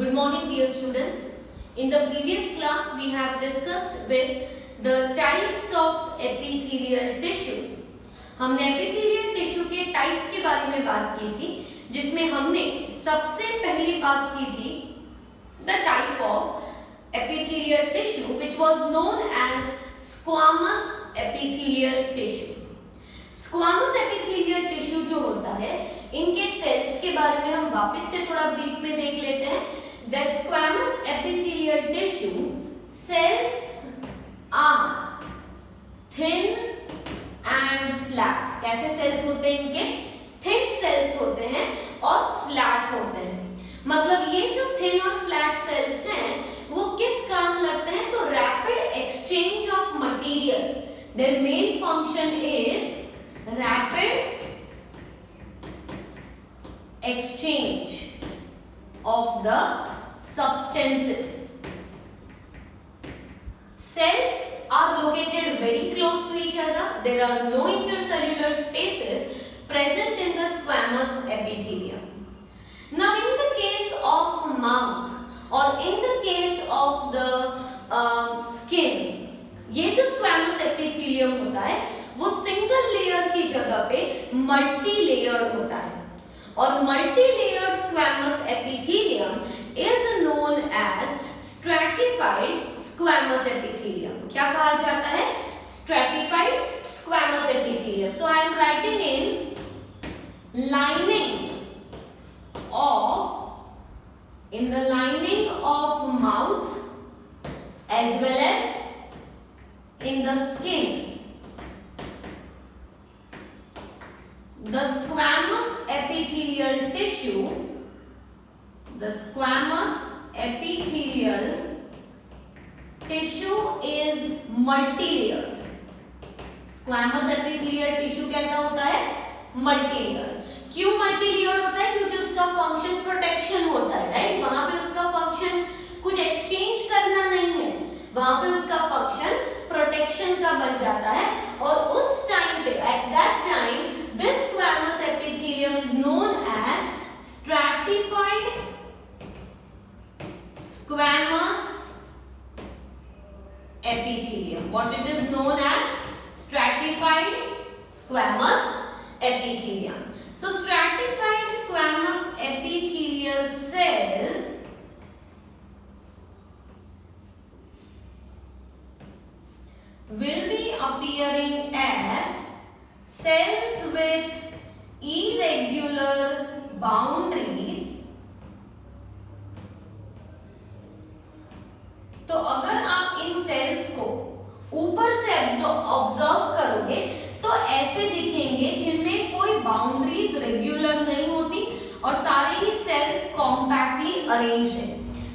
Good morning dear students. In the previous class we have discussed with the types of epithelial tissue. हमने epithelial tissue के types के बारे में बात की थी, जिसमें हमने सबसे पहली बात की थी the type of epithelial tissue which was known as squamous epithelial tissue. Squamous epithelial tissue जो होता है, इनके सेल्स के बारे में हम वापस से थोड़ा ब्रीफ में देख लेते हैं. That squamous epithelial tissue cells are thin and flat. कैसे सेल्स होते हैं इनके? थिन सेल्स होते हैं और फ्लैट होते हैं. मतलब ये जो थिन और फ्लैट सेल्स हैं वो किस काम लगते हैं? तो rapid exchange of material. Their main function is rapid exchange of the substances. Cells are located very close to each other. There are no intercellular spaces present in the squamous epithelium. Now in the case of mouth or in the case of the skin, ये जो squamous epithelium होता है वो single layer की जगह पे multi layer होता है. और multi layer squamous epithelium is known as stratified squamous epithelium. क्या कहा जाता है? Stratified squamous epithelium. So I am writing in the lining of mouth as well as in the skin. The squamous epithelial tissue is multilayer. Squamous epithelial tissue कैसा होता है? Multilayer. क्यों multilayer होता है? क्योंकि उसका फंक्शन प्रोटेक्शन होता है, राइट? वहां पे उसका फंक्शन कुछ एक्सचेंज करना नहीं है, वहां पे उसका फंक्शन प्रोटेक्शन का बन जाता है. और उस टाइम पे at that time this squamous epithelium is known as stratified squamous epithelium. What it is known as? Stratified squamous epithelium. So stratified squamous epithelial cells will be appearing as cells with irregular boundaries. तो अगर आप इन sales को ऊपर से observe करोगे तो ऐसे दिखेंगे जिनमें कोई बाउंड्रीज रेगुलर नहीं होती और सारे ही सेल्स कॉम्पैक्टली अरेंज्ड है,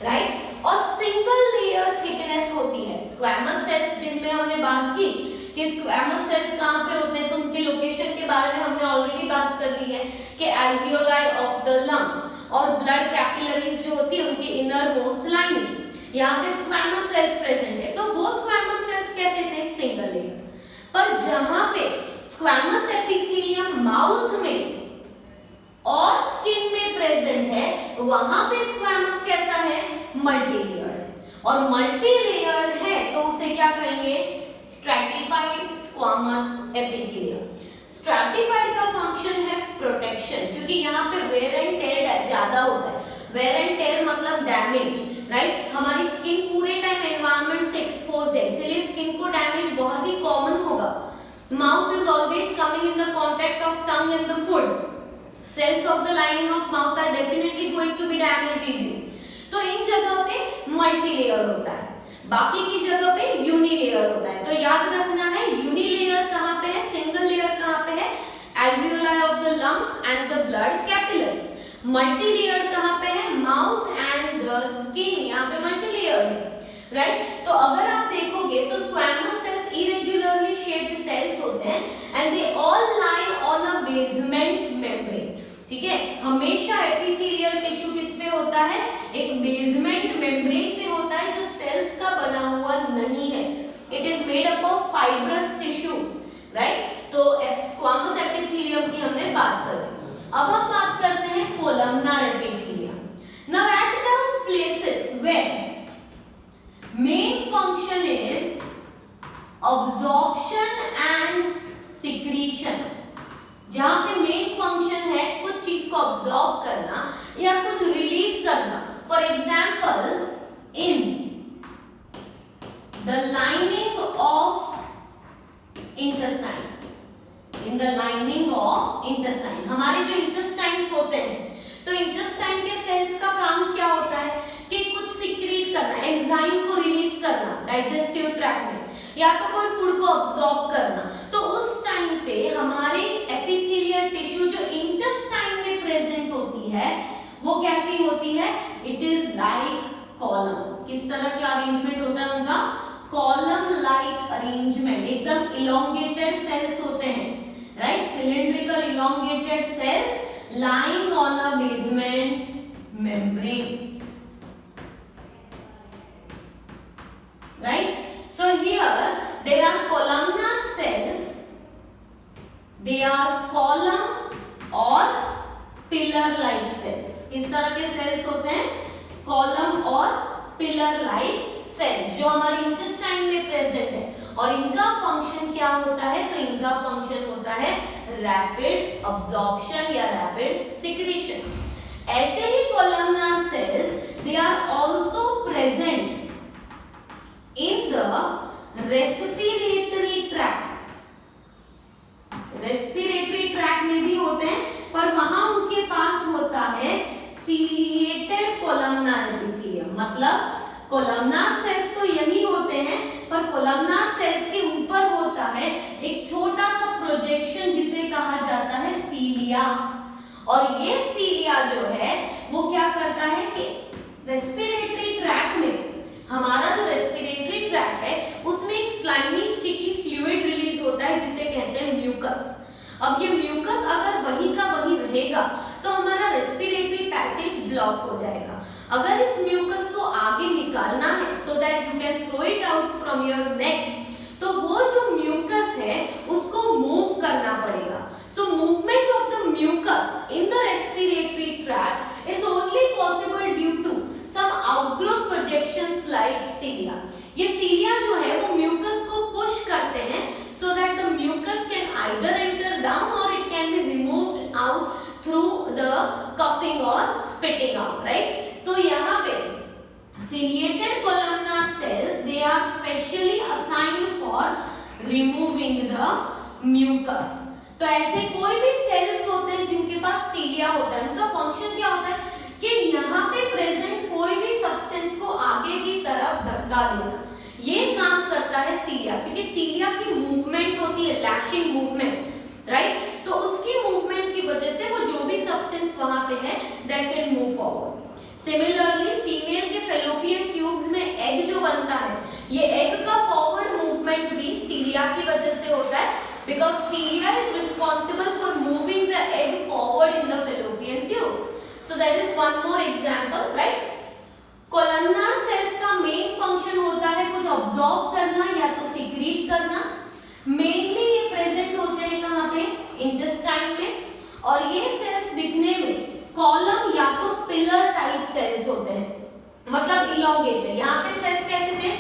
राइट? और सिंगल लेयर थिकनेस होती है. स्क्वैमस सेल्स जिनमें हमने बात की कि स्क्वैमस सेल्स कहां पे होते हैं, तो उनके लोकेशन के बारे में हमने ऑलरेडी बात कर ली है कि एल्वियोलाई ऑफ द लंग्स और ब्लड कैपिलरीज जो होती है उनके इनर मोस्ट लाइनिंग, यहाँ पे स्क्वैमस सेल्स प्रेजेंट है. तो वो स्क्वैमस सेल्स कैसे थे? Single layer. पर जहां पे स्क्वैमस एपिथेलियम माउथ में और स्किन में प्रेजेंट है वहां पे स्क्वैमस कैसा है? मल्टी लेयर है. और मल्टी लेयर है तो उसे क्या कहेंगे? Stratified squamous epithelium. स्ट्रैटिफाइड का फंक्शन है प्रोटेक्शन, क्योंकि यहाँ पे वेयर एंड टेयर ज्यादा होता है. वेयर एंड टेयर मतलब डैमेज, राइट? हमारी स्किन पूरे टाइम एनवायरनमेंट से एक्सपोज है, इसलिए स्किन को डैमेज बहुत ही कॉमन होगा. Mouth is always coming in the contact of tongue and the food. Cells of the lining of mouth are definitely going to be damaged easily. तो इन जगह पे मल्टी लेयर होता है, बाकी की जगह पे यूनिलेयर होता है. तो याद रखना है यूनिलेयर कहां पे है, सिंगल लेयर कहां पे है? Alveoli of the lungs and the blood capillaries. Multilayer कहां पे है? माउथ एंड द स्किन, यहां पे मल्टीलेयर है, राइट? तो अगर आप देखोगे तो squamous cells irregularly shaped cells होते हैं and they all lie on a basement membrane. ठीक है, हमेशा एपिथेलियल टिश्यू किस पे होता है? एक बेसमेंट मेम्ब्रेन पे होता है जो सेल्स का बना हुआ नहीं है. It is made up of fibrous tissues, right? तो स्क्वामस एपिथेलियम की हमने बात कर ली. अब हम बात करते हैं columnar epithelium. Now at those places function is absorption and secretion। जहां पे मेन फंक्शन है कुछ चीज को ऑब्जॉर्ब करना या कुछ रिलीज करना। For example in the lining of intestine, in the lining of intestine, हमारे जो इंटेस्टाइन्स होते हैं, तो इंटेस्टाइन के सेल्स का काम क्या होता है कि कुछ सीक्रेट करना, एंजाइम को रिलीज करना डाइजेस्टिव ट्रैक्ट में, या तो कोई फूड को ऑब्जॉर्ब करना। तो उस टाइम पे हमारे एपिथेलियल टिश्यू जो इंटेस्टाइन में प्रेजेंट होती है वो कैसी होती है? It is like column. किस तरह का अरेंजमेंट होता है उनका? कॉलम लाइक अरेंजमेंट, एकदम इलोंगेटेड सेल्स होते हैं, right, cylindrical elongated cells lying on a basement membrane, right? So here there are columnar cells, they are column or pillar like cells। किस तरह के सेल्स होते हैं? कॉलम और पिलर लाइक सेल्स जो हमारे इंटेस्टाइन में प्रेजेंट है। और इनका फंक्शन क्या होता है? तो इनका फंक्शन होता है रैपिड अब्जॉर्प्शन या रैपिड सिक्रीशन। ऐसे ही columnar cells they are also present in the respiratory tract. Respiratory tract में भी होते हैं, पर वहां उनके पास होता है सीलिएटेड कोलमनार एपिथेलियम। मतलब कोलमनार सेल्स तो यही होते हैं, पर कोलमनार सेल्स के ऊपर होता है एक छोटा सा प्रोजेक्शन जिसे कहा जाता है सीलिया। और ये सीलिया जो है वो क्या करता है कि रेस्पिरेटरी ट्रैक्ट में, हमारा जो रेस्पिरेटरी ट्रैक्ट है उसमें एक स्लाइमी स्टिकी फ्लूइड रिलीज होता है जिसे कहते हैं म्यूकस। अब ये म्यूकस अगर वहीं का वहीं रहेगा तो हमारा रेस्पिरेटरी पैसेज ब्लॉक हो जाएगा। अगर इस म्यूकस को आगे निकालना है so that you can throw it out from your neck, तो वो जो म्यूकस है उसको मूव करना पड़ेगा। So movement of the mucus in the respiratory tract is only possible due to some outgrowth projections like cilia. ये cilia जो है वो म्यूकस को पुश करते हैं so that the mucus can either enter down or it can be removed out through the coughing और spitting out, right. तो यहाँ पे ciliated columnar cells they are specially assigned for removing the mucus। तो ऐसे कोई भी sales होते हैं जिनके पास सीलिया होता है, उनका फंक्शन क्या होता है कि यहाँ पे प्रेजेंट कोई भी सब्सटेंस को आगे की तरफ धक्का देना, ये काम करता है सीलिया। क्योंकि सीलिया की मूवमेंट होती है लैशिंग मूवमेंट, राइट, तो उसकी मूवमेंट की वजह से वो जो भी सब्सटेंस वहां पे है that can move forward. Similarly female के फेलोपियन ट्यूब्स में एग जो बनता है, ये एग का फॉरवर्ड मूवमेंट भी सीलिया की वजह से होता है, because cilia is responsible for moving the egg forward in the fallopian tube. So that is one more example, right. Columnar cells का मेन फंक्शन होता है कुछ ऑब्जॉर्ब करना या तो सीक्रेट करना। मेनली ये प्रेजेंट होते हैं कहाँ पे? इंटेस्टाइन में। और ये सेल्स दिखने में कॉलम या तो पिलर टाइप सेल्स होते हैं, मतलब इलोंगेटेड। यहाँ पे सेल्स कैसे थे?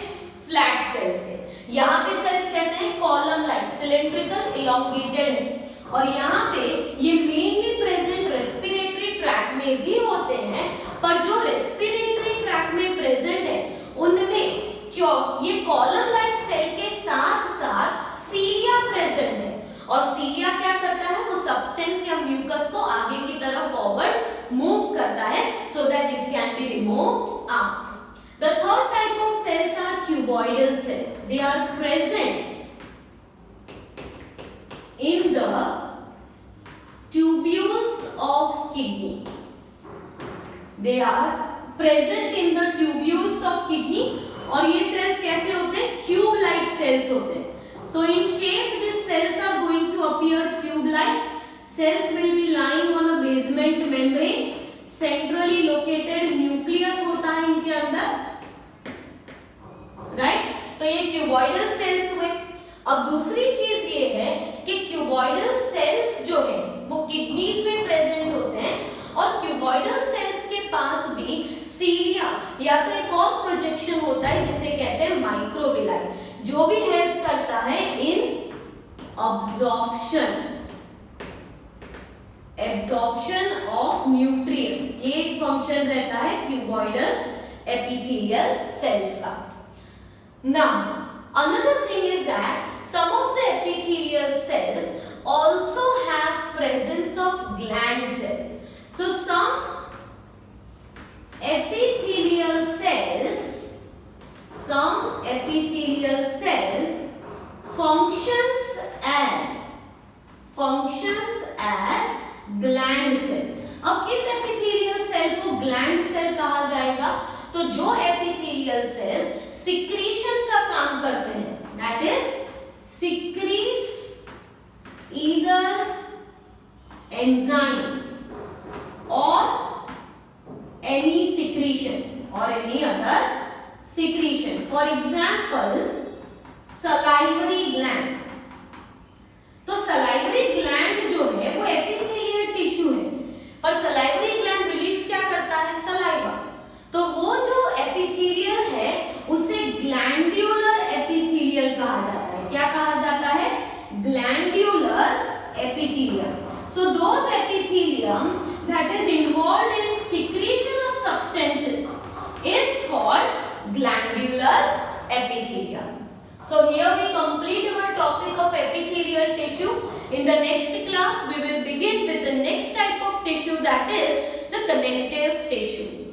फ्लैट सेल्स थे। यहाँ पे सेल्स कैसे हैं? कॉलम लाइक सिलिंड्रिकल इलोंगेटेड है। और यहाँ पे ये मेनली प्रेजेंट रेस्पिरेटरी ट्रैक्ट में भी होते हैं, पर जो रेस्पिरेटरी ट्रैक्ट में प्रेजेंट है उनमें क्यों ये कॉलम लाइक सेल के साथ साथ सीलिया प्रेजेंट है। और सीलिया क्या करता है? वो सब्सटेंस या म्यूकस को आगे की तरफ फॉरवर्ड मूव करता है so that it can be removed out. The third type of cells are cuboidal cells. They are present in the tubules of kidney. They are present in the tubules of kidney. और ये sales कैसे होते हैं? Cube like sales होते हैं। So in shape these cells are going to appear cube-like. Cells will be lying on a basement membrane. Centrally located nucleus होता है इनके अंदर, right? तो ये cuboidal cells हुए। अब दूसरी चीज ये है कि cuboidal cells जो है वो किडनीज में प्रेजेंट होते हैं, और cuboidal cells के पास भी सीलिया या तो एक और प्रोजेक्शन होता है जिसे कहते हैं माइक्रोविलाई, जो भी हेल्प करता है इन एब्जॉर्प्शन ऑफ न्यूट्रिएंट्स। ये एक फंक्शन रहता है क्यूबॉइडल एपिथेलियल सेल्स का। Now another thing is that some of the epithelial cells also have presence of gland cells. So some epithelial cells functions as gland cell. अब किस epithelial cell को gland cell कहा जाएगा? तो जो epithelial cells secretion का काम करते हैं, that is secretes either enzymes or any secretion or any other secretion. For example, salivary gland. तो salivary gland जो है वो epithelial tissue है, पर salivary gland रिलीज क्या करता है? सलाइवा। तो वो जो epithelial है उसे ग्लैंड्यूलर एपिथेलियल कहा जाता है। क्या कहा जाता है? Glandular epithelium. So those epithelium that is involved in secretion of substances is called glandular epithelium. So here we complete our topic of epithelial tissue. In the next class we will begin with the next type of tissue, that is the connective tissue.